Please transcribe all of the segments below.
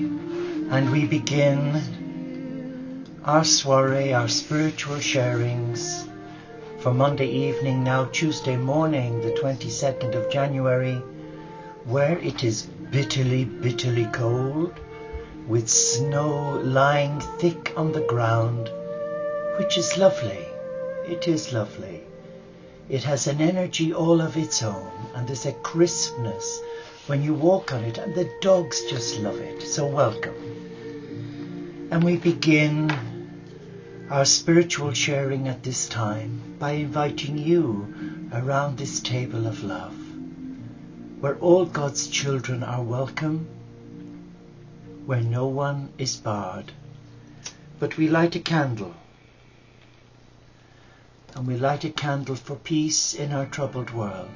And we begin our soiree, our spiritual sharings for Monday evening, now Tuesday morning, the 22nd of January, where it is bitterly, bitterly cold, with snow lying thick on the ground, which is lovely. It is lovely. It has an energy all of its own, and there's a crispness when you walk on it, and the dogs just love it. So welcome. And we begin our spiritual sharing at this time by inviting you around this table of love, where all God's children are welcome, where no one is barred. But we light a candle, and we light a candle for peace in our troubled world,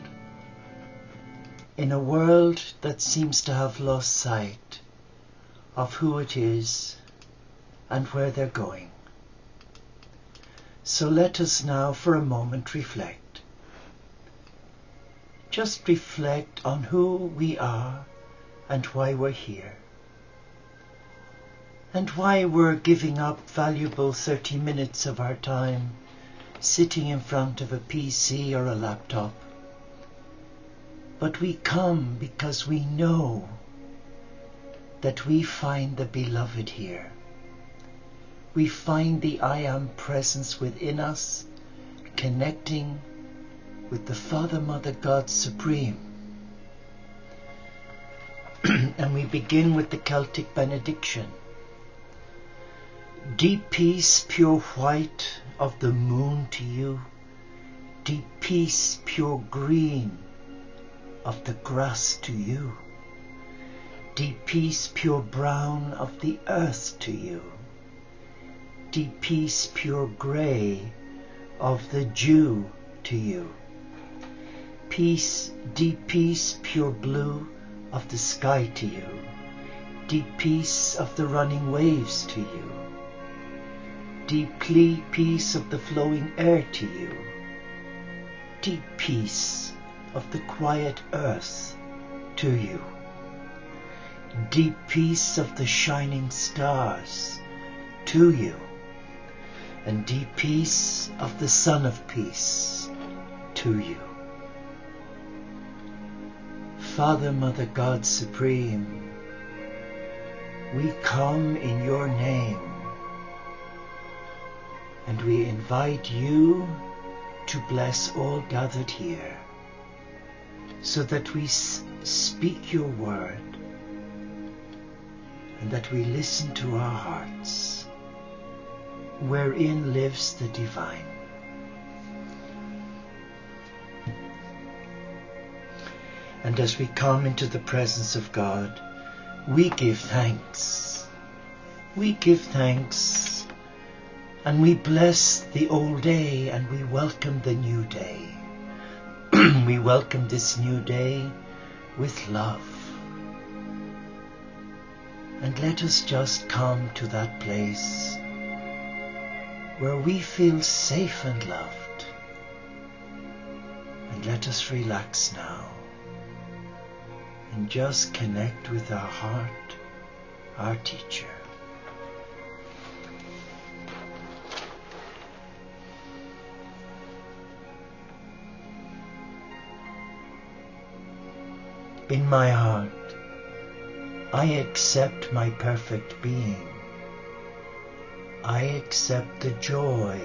in a world that seems to have lost sight of who it is and where they're going. So let us now for a moment reflect. Just reflect on who we are and why we're here, and why we're giving up valuable 30 minutes of our time sitting in front of a PC or a laptop. But we come because we know that we find the beloved here. We find the I Am presence within us, connecting with the Father, Mother, God Supreme. And we begin with the Celtic benediction. Deep peace, pure white of the moon to you. Deep peace, pure green of the grass to you. Deep peace, pure brown of the earth to you. Deep peace, pure grey of the dew to you. Peace, deep peace, pure blue of the sky to you. Deep peace of the running waves to you. Deep peace of the flowing air to you. Deep peace of the quiet earth to you. Deep peace of the shining stars to you. And deep peace of the Son of Peace to you. Father, Mother, God Supreme, we come in your name, and we invite you to bless all gathered here, so that we speak your word, and that we listen to our hearts, wherein lives the divine. And as we come into the presence of God, we give thanks. We give thanks, and we bless the old day, and we welcome the new day. We welcome this new day with love. And let us just come to that place where we feel safe and loved. And let us relax now and just connect with our heart, our teacher. In my heart, I accept my perfect being. I accept the joy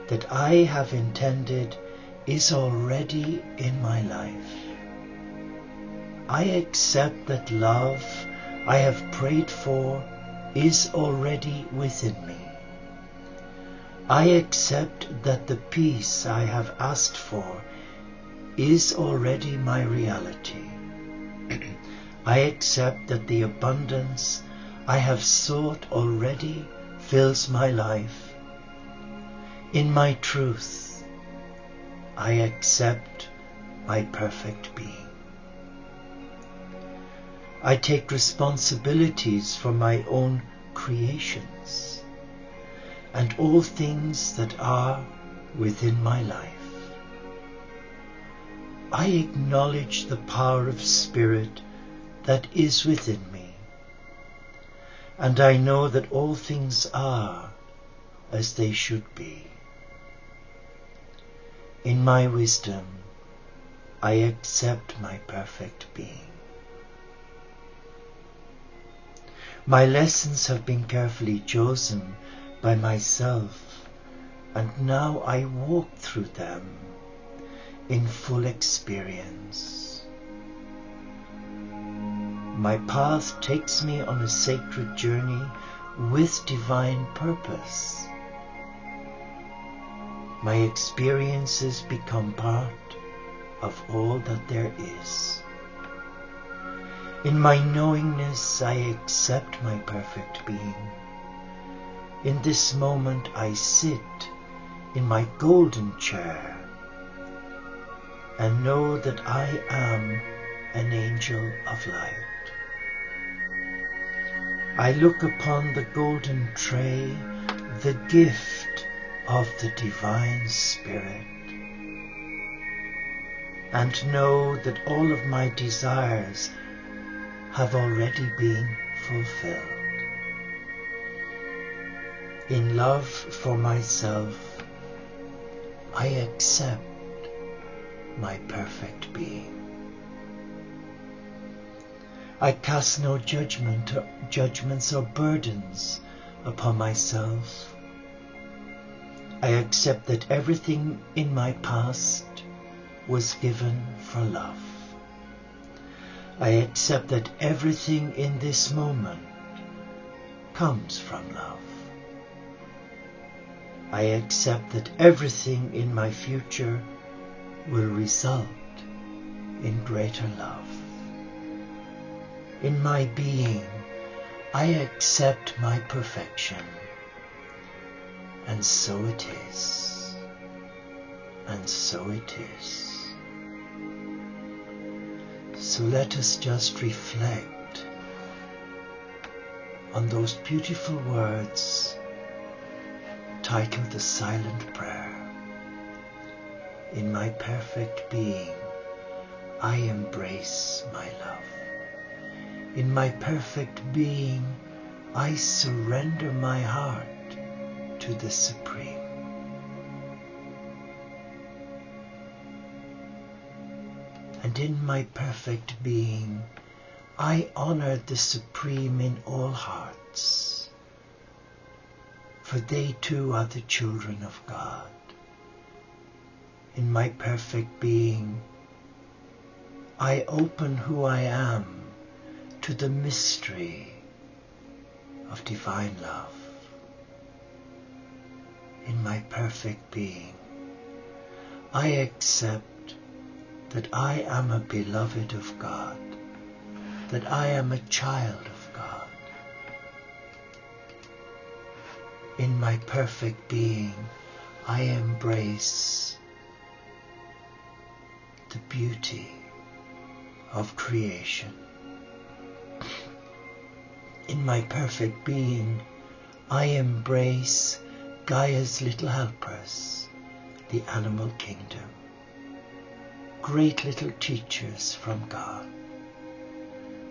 that I have intended is already in my life. I accept that love I have prayed for is already within me. I accept that the peace I have asked for is already my reality. I accept that the abundance I have sought already fills my life. In my truth, I accept my perfect being. I take responsibilities for my own creations and all things that are within my life. I acknowledge the power of spirit that is within me, and I know that all things are as they should be. In my wisdom, I accept my perfect being. My lessons have been carefully chosen by myself, and now I walk through them in full experience. My path takes me on a sacred journey with divine purpose. My experiences become part of all that there is. In my knowingness, I accept my perfect being. In this moment, I sit in my golden chair and know that I am an angel of light. I look upon the golden tray, the gift of the Divine Spirit, and know that all of my desires have already been fulfilled. In love for myself, I accept my perfect being. I cast no judgments or burdens upon myself. I accept that everything in my past was given for love. I accept that everything in this moment comes from love. I accept that everything in my future will result in greater love. In my being, I accept my perfection, and so it is, and so it is. So let us just reflect on those beautiful words titled The Silent Prayer. In my perfect being, I embrace my love. In my perfect being, I surrender my heart to the Supreme. And in my perfect being, I honor the Supreme in all hearts, for they too are the children of God. In my perfect being, I open who I am to the mystery of divine love. In my perfect being, I accept that I am a beloved of God, that I am a child of God. In my perfect being, I embrace the beauty of creation. In my perfect being, I embrace Gaia's little helpers, the animal kingdom, great little teachers from God,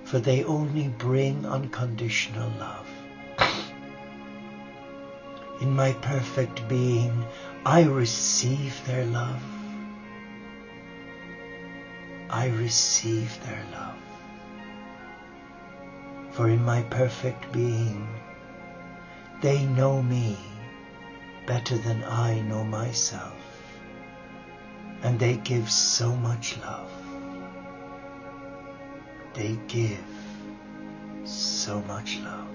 for they only bring unconditional love. In my perfect being, I receive their love. I receive their love. For in my perfect being, they know me better than I know myself, and they give so much love. They give so much love.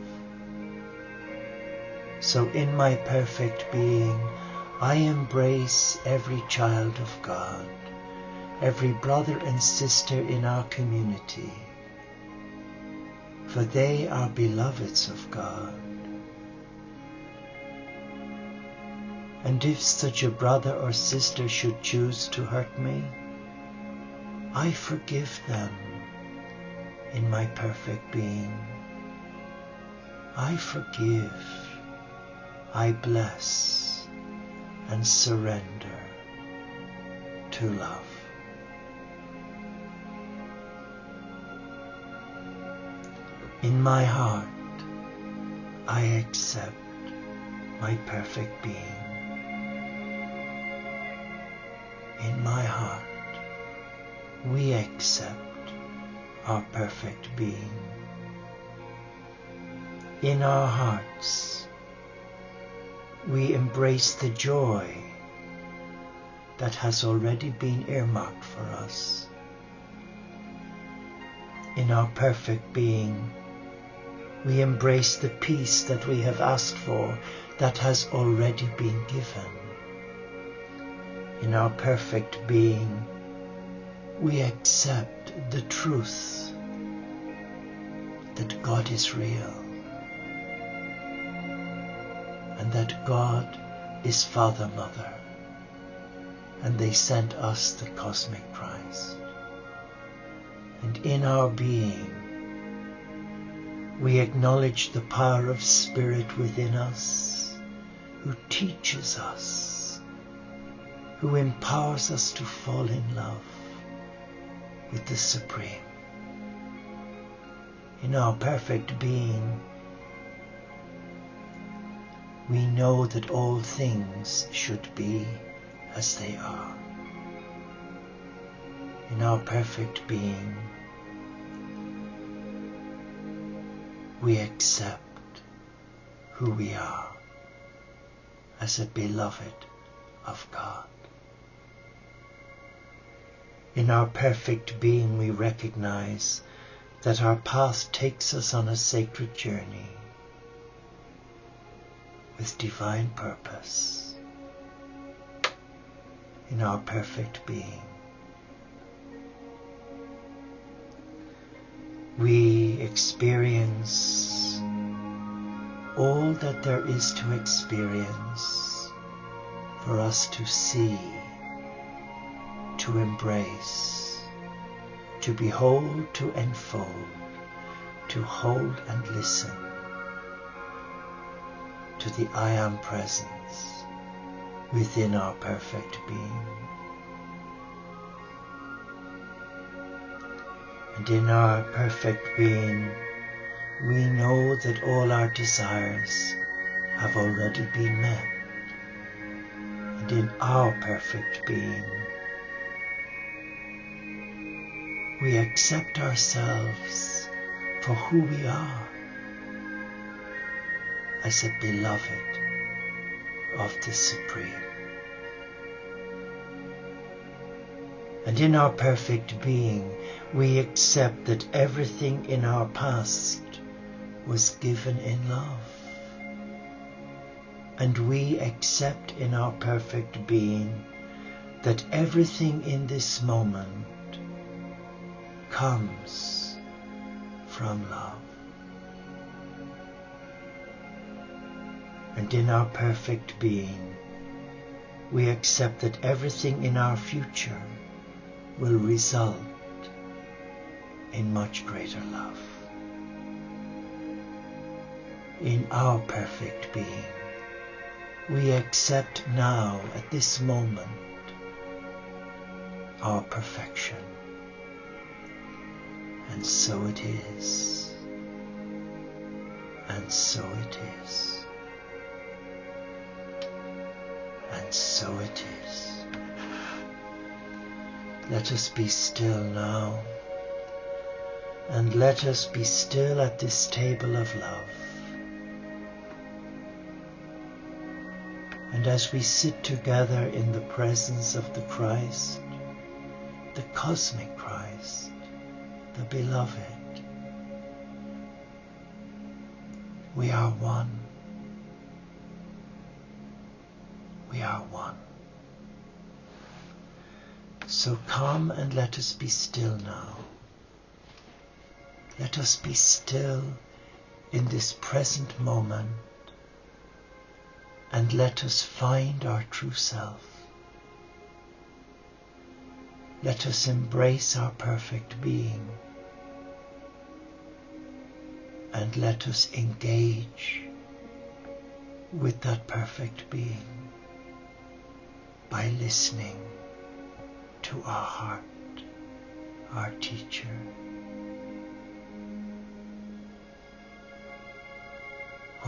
So in my perfect being, I embrace every child of God, every brother and sister in our community, for they are beloveds of God. And if such a brother or sister should choose to hurt me, I forgive them in my perfect being. I forgive, I bless, and surrender to love. In my heart, I accept my perfect being. In my heart, we accept our perfect being. In our hearts, we embrace the joy that has already been earmarked for us. In our perfect being, we embrace the peace that we have asked for that has already been given. In our perfect being, we accept the truth that God is real and that God is Father, Mother, and they sent us the cosmic Christ. And in our being, we acknowledge the power of Spirit within us, who teaches us, who empowers us to fall in love with the Supreme. In our perfect being, we know that all things should be as they are. In our perfect being, we accept who we are as a beloved of God. In our perfect being, we recognize that our path takes us on a sacred journey with divine purpose. In our perfect being, we experience all that there is to experience for us to see, to embrace, to behold, to enfold, to hold and listen to the I Am presence within our perfect being. And in our perfect being, we know that all our desires have already been met. And in our perfect being, we accept ourselves for who we are, as a beloved of the Supreme. And in our perfect being, we accept that everything in our past was given in love. And we accept in our perfect being that everything in this moment comes from love. And in our perfect being, we accept that everything in our future will result in much greater love. In our perfect being, we accept now, at this moment, our perfection. And so it is. And so it is. And so it is. Let us be still now, and let us be still at this table of love. And as we sit together in the presence of the Christ, the cosmic Christ, the beloved, we are one. We are one. So come and let us be still now. Let us be still in this present moment, and let us find our true self. Let us embrace our perfect being, and let us engage with that perfect being by listening to our heart, our teacher.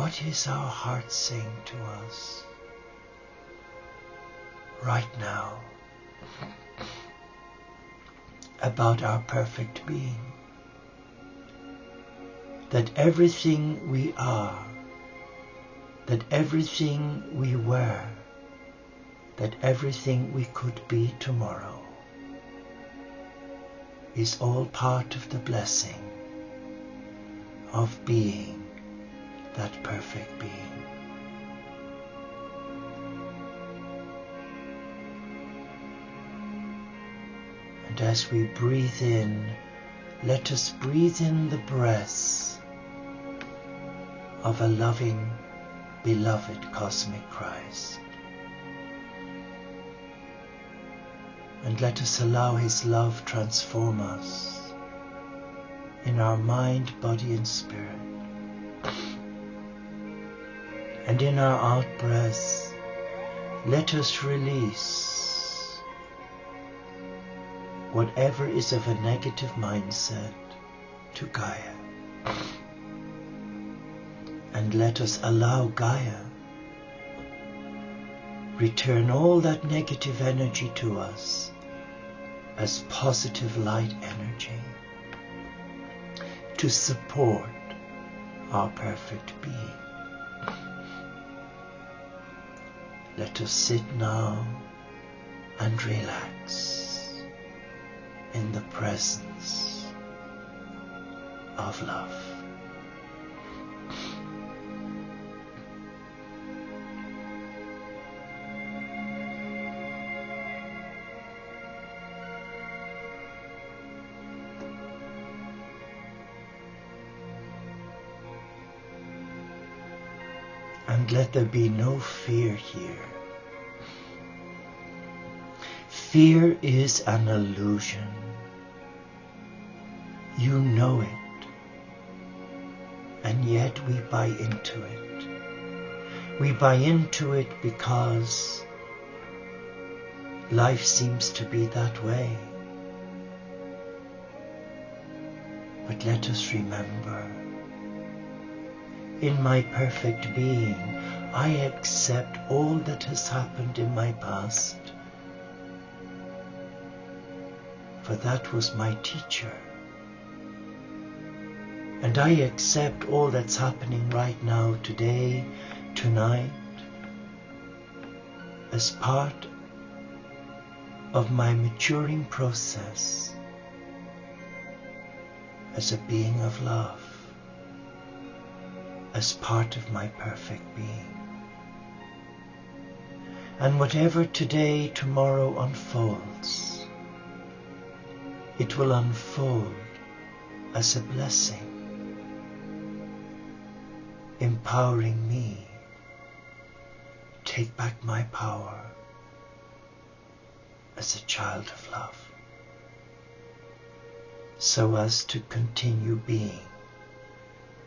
What is our heart saying to us right now about our perfect being? That everything we are, that everything we were, that everything we could be tomorrow is all part of the blessing of being that perfect being. And as we breathe in, let us breathe in the breaths of a loving, beloved cosmic Christ. And let us allow His love transform us in our mind, body and spirit. And in our out-breaths, let us release whatever is of a negative mindset to Gaia. And let us allow Gaia return all that negative energy to us as positive light energy to support our perfect being. Let us sit now and relax in the presence of love. And let there be no fear here. Fear is an illusion. You know it, and yet we buy into it. We buy into it because life seems to be that way. But let us remember, in my perfect being, I accept all that has happened in my past, for that was my teacher. And I accept all that's happening right now, today, tonight, as part of my maturing process as a being of love, as part of my perfect being. And whatever today, tomorrow unfolds, it will unfold as a blessing, empowering me take back my power as a child of love, so as to continue being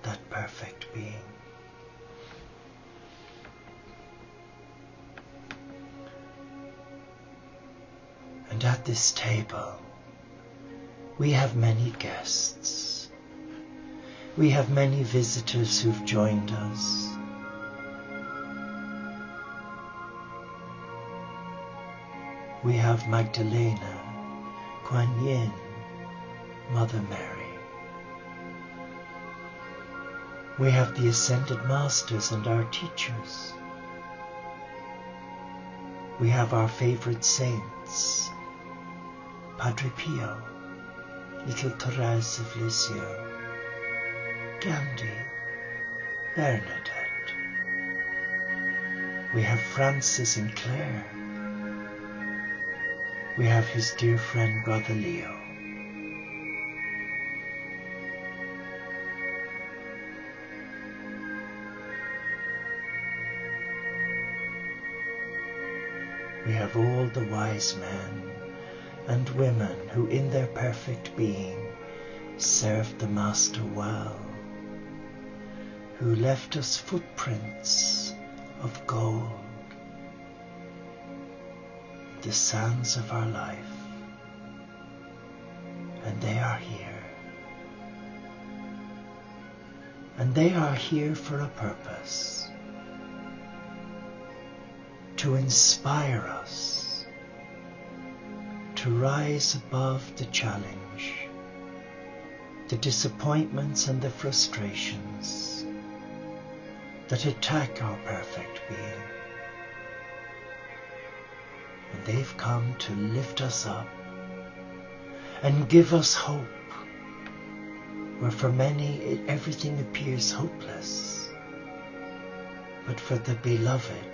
that perfect being. And at this table, we have many guests. We have many visitors who've joined us. We have Magdalena, Kuan Yin, Mother Mary. We have the Ascended Masters and our teachers. We have our favorite saints, Padre Pio, Little Therese of Lisieux, Gandhi, Bernadette. We have Francis and Claire. We have his dear friend Brother Leo. We have all the wise men and women who in their perfect being served the Master well, who left us footprints of gold, the sands of our life, and they are here. And they are here for a purpose, to inspire us to rise above the challenge, the disappointments and the frustrations that attack our perfect being. And they've come to lift us up and give us hope, where for many everything appears hopeless, but for the beloved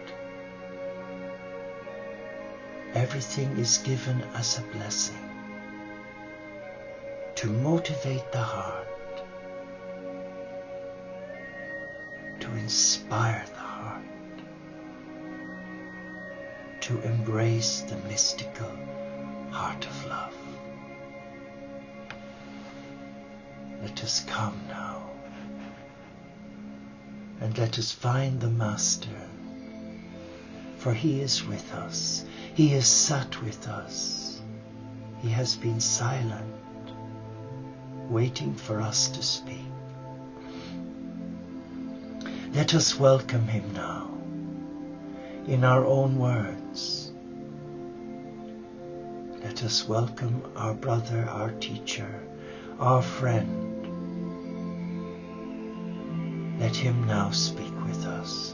everything is given as a blessing, to motivate the heart, to inspire the heart, to embrace the mystical heart of love. Let us come now, and let us find the Master, for He is with us. He has sat with us. He has been silent, waiting for us to speak. Let us welcome Him now, in our own words. Let us welcome our brother, our teacher, our friend. Let Him now speak with us.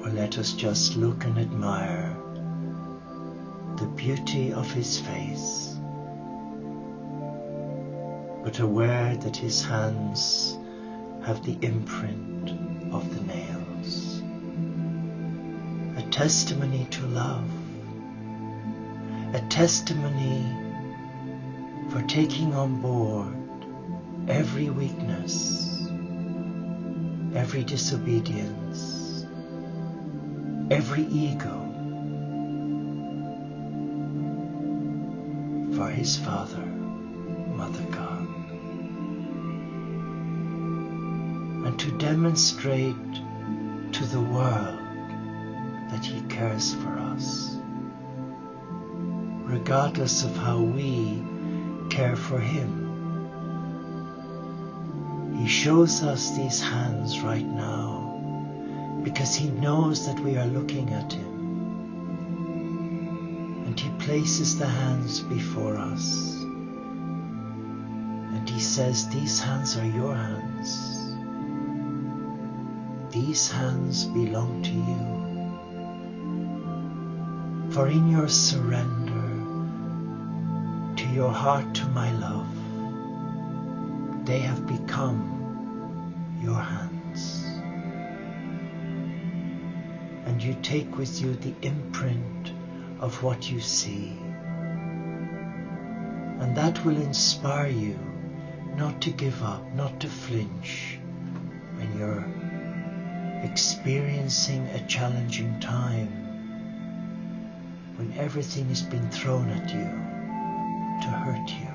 Or let us just look and admire the beauty of His face, but aware that His hands have the imprint of the nails, a testimony to love, a testimony for taking on board every weakness, every disobedience, every ego, for His Father, Mother God, and to demonstrate to the world that He cares for us, regardless of how we care for Him. He shows us these hands right now because He knows that we are looking at Him. And He places the hands before us. And He says, these hands are your hands. These hands belong to you. For in your surrender to your heart, to my love, they have become your hands. And you take with you the imprint of what you see. And that will inspire you not to give up, not to flinch when you're experiencing a challenging time, when everything has been thrown at you to hurt you.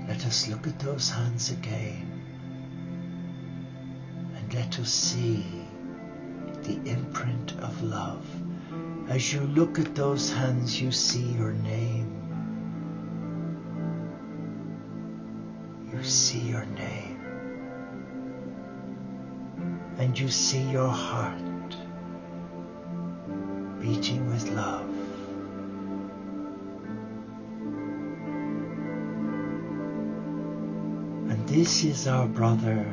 Let us look at those hands again, and let us see the imprint of love. As you look at those hands, you see your name. You see your name. And you see your heart beating with love. And this is our brother,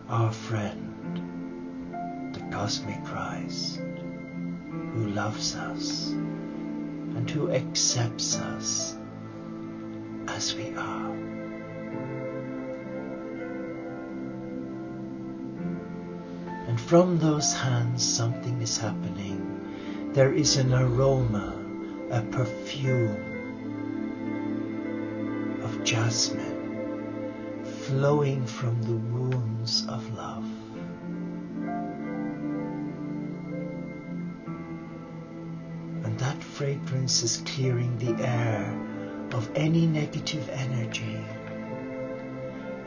our friend, the cosmic Christ, who loves us and who accepts us as we are. And from those hands something is happening. There is an aroma, a perfume of jasmine flowing from the wounds of love. And that fragrance is clearing the air of any negative energy.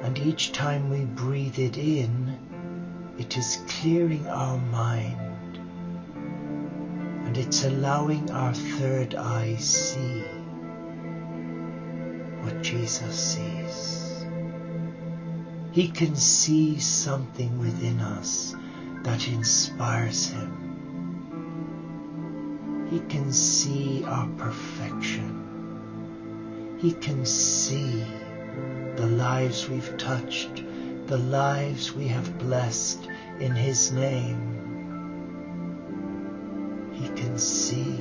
And each time we breathe it in, it is clearing our mind And it's allowing our third eye see what Jesus sees. He can see something within us that inspires him. He can see our perfection. He can see the lives we've touched, the lives we have blessed in his name. He can see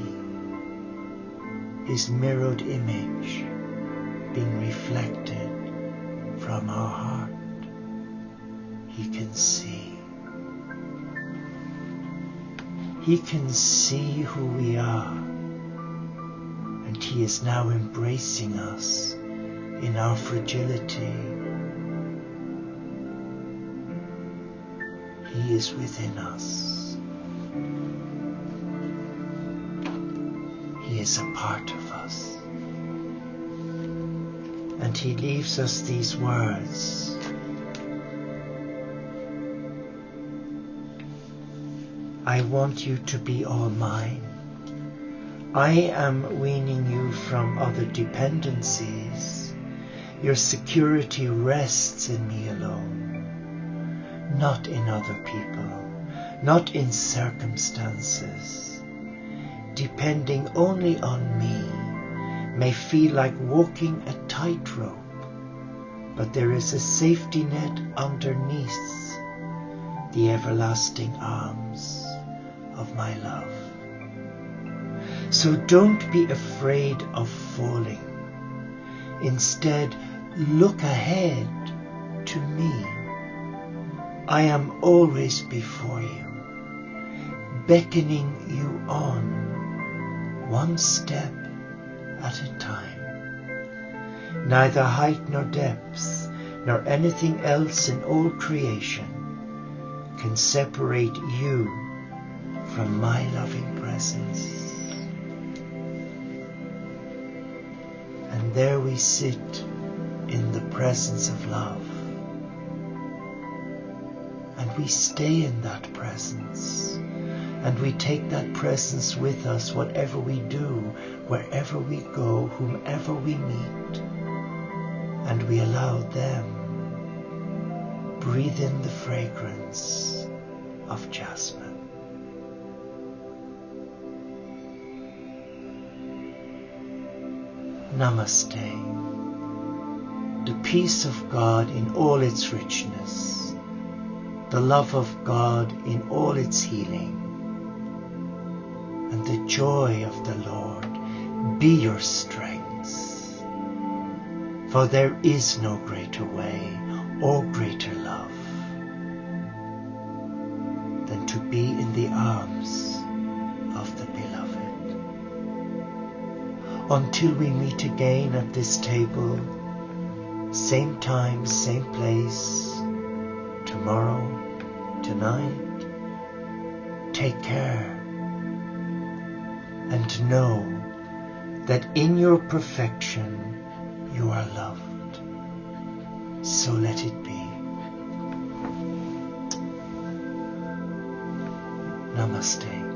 his mirrored image being reflected from our heart. He can see. He can see who we are, and he is now embracing us in our fragility. He is within us. He is a part of us. And he leaves us these words. I want you to be all mine. I am weaning you from other dependencies. Your security rests in me alone, not in other people, not in circumstances. Depending only on me may feel like walking a tightrope, but there is a safety net underneath the everlasting arms of my love. So don't be afraid of falling. Instead, look ahead to me. I am always before you, beckoning you on, one step at a time. Neither height nor depth, nor anything else in all creation can separate you from my loving presence. And there we sit in the presence of love. And we stay in that presence. And we take that presence with us, whatever we do, wherever we go, whomever we meet. And we allow them breathe in the fragrance of jasmine. Namaste. The peace of God in all its richness, the love of God in all its healing, and the joy of the Lord be your strength. For there is no greater way or greater love than to be in the arms of the beloved. Until we meet again at this table, same time, same place, tomorrow, tonight, take care and know that in your perfection you are loved. So let it be. Namaste.